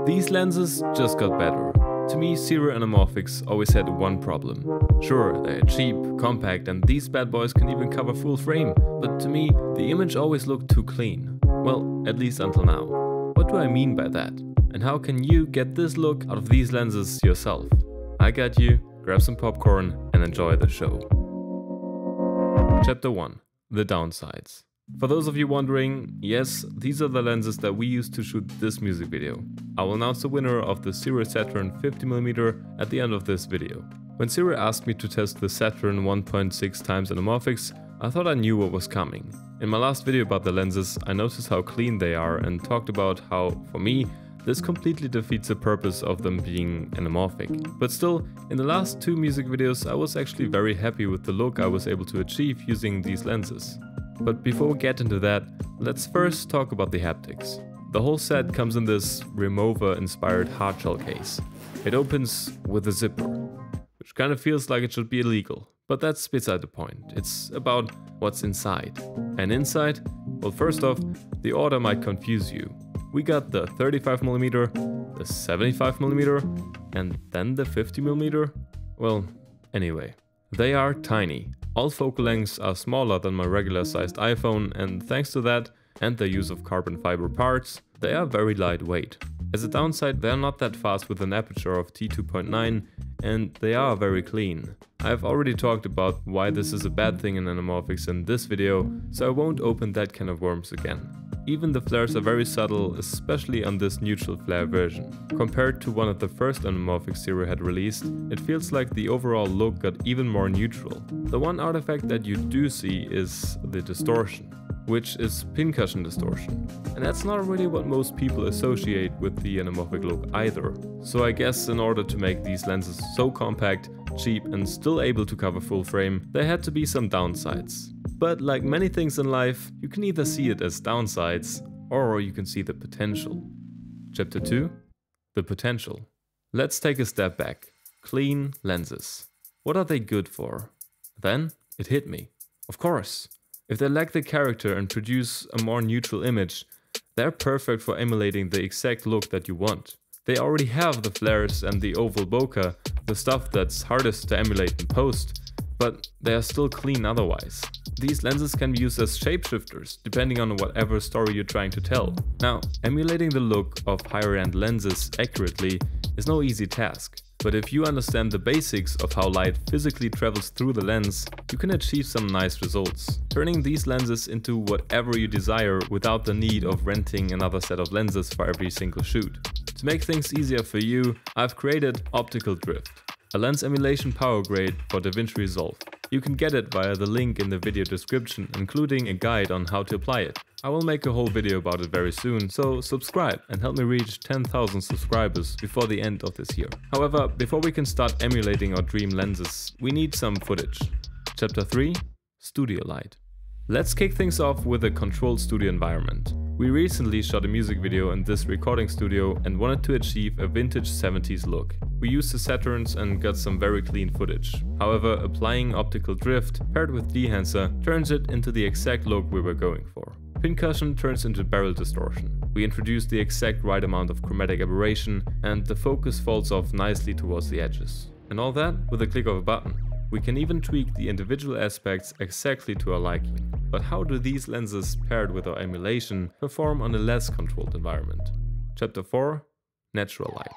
These lenses just got better. To me, Sirui Anamorphics always had one problem. Sure, they're cheap, compact, and these bad boys can even cover full frame, but to me, the image always looked too clean. Well, at least until now. What do I mean by that? And how can you get this look out of these lenses yourself? I got you, grab some popcorn and enjoy the show. Chapter 1. The downsides. For those of you wondering, yes, these are the lenses that we used to shoot this music video. I will announce the winner of the Sirui Saturn 50mm at the end of this video. When Sirui asked me to test the Saturn 1.6x Anamorphics, I thought I knew what was coming. In my last video about the lenses, I noticed how clean they are and talked about how, for me, this completely defeats the purpose of them being anamorphic. But still, in the last 2 music videos I was actually very happy with the look I was able to achieve using these lenses. But before we get into that, let's first talk about the haptics. The whole set comes in this Remover-inspired hardshell case. It opens with a zipper, which kind of feels like it should be illegal. But that's beside the point. It's about what's inside. And inside, well, first off, the order might confuse you. We got the 35mm, the 75mm, and then the 50mm. Well, anyway, they are tiny. All focal lengths are smaller than my regular sized iPhone, and thanks to that and the use of carbon fiber parts, they are very lightweight. As a downside, they are not that fast with an aperture of t2.9, and they are very clean. I've already talked about why this is a bad thing in anamorphics in this video, so I won't open that can of worms again. Even the flares are very subtle, especially on this neutral flare version. Compared to one of the first anamorphics Sirui had released, it feels like the overall look got even more neutral. The one artifact that you do see is the distortion, which is pincushion distortion. And that's not really what most people associate with the anamorphic look either. So I guess in order to make these lenses so compact, cheap and still able to cover full frame, there had to be some downsides. But like many things in life, you can either see it as downsides, or you can see the potential. Chapter 2. The potential. Let's take a step back. Clean lenses. What are they good for? Then it hit me. Of course. If they lack the character and produce a more neutral image, they're perfect for emulating the exact look that you want. They already have the flares and the oval bokeh, the stuff that's hardest to emulate in post, but they are still clean otherwise. These lenses can be used as shapeshifters, depending on whatever story you're trying to tell. Now, emulating the look of higher-end lenses accurately is no easy task. But if you understand the basics of how light physically travels through the lens, you can achieve some nice results, turning these lenses into whatever you desire without the need of renting another set of lenses for every single shoot. To make things easier for you, I've created Optical Drift, a lens emulation power grade for DaVinci Resolve. You can get it via the link in the video description, including a guide on how to apply it. I will make a whole video about it very soon, so subscribe and help me reach 10,000 subscribers before the end of this year. However, before we can start emulating our dream lenses, we need some footage. Chapter 3. Studio Light. Let's kick things off with a controlled studio environment. We recently shot a music video in this recording studio and wanted to achieve a vintage 70s look. We used the Saturns and got some very clean footage. However, applying optical drift paired with dehancer turns it into the exact look we were going for. Pincushion turns into barrel distortion. We introduced the exact right amount of chromatic aberration and the focus falls off nicely towards the edges. And all that with a click of a button. We can even tweak the individual aspects exactly to our liking. But how do these lenses paired with our emulation perform on a less controlled environment? Chapter 4. Natural light.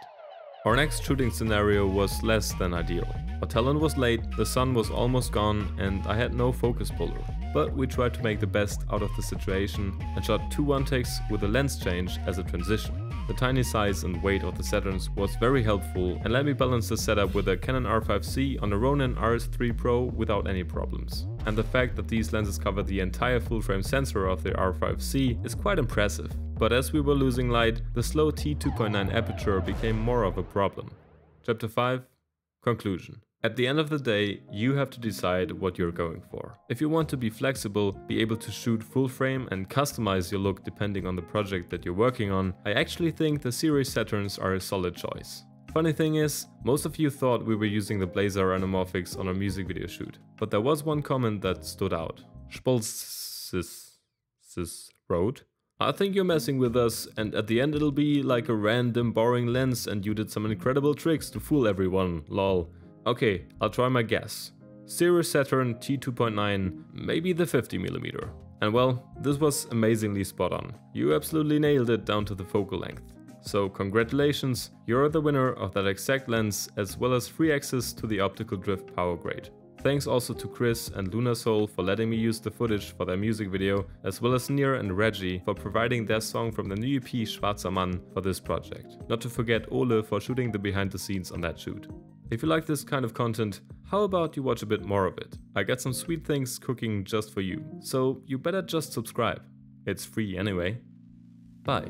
Our next shooting scenario was less than ideal. Our talent was late, the sun was almost gone and I had no focus puller. But we tried to make the best out of the situation and shot 2 one-takes with a lens change as a transition. The tiny size and weight of the Saturns was very helpful and let me balance the setup with a Canon R5C on a Ronin RS3 Pro without any problems. And the fact that these lenses cover the entire full-frame sensor of the R5C is quite impressive. But as we were losing light, the slow t2.9 aperture became more of a problem. Chapter 5. Conclusion. At the end of the day, you have to decide what you're going for. If you want to be flexible, be able to shoot full frame and customize your look depending on the project that you're working on, I actually think the Sirui Saturns are a solid choice. Funny thing is, most of you thought we were using the Blazer anamorphics on our music video shoot, but there was one comment that stood out. Spolsis wrote, I think you're messing with us, and at the end it'll be like a random boring lens and you did some incredible tricks to fool everyone, lol. Okay, I'll try my guess. Sirui Saturn T2.9, maybe the 50mm. And well, this was amazingly spot on. You absolutely nailed it down to the focal length. So congratulations, you're the winner of that exact lens as well as free access to the optical drift power grade. Thanks also to Chris and Lunasol for letting me use the footage for their music video, as well as Nir and Reggie for providing their song from the new EP Schwarzer Mann for this project. Not to forget Ole for shooting the behind the scenes on that shoot. If you like this kind of content, how about you watch a bit more of it? I got some sweet things cooking just for you, so you better just subscribe. It's free anyway. Bye.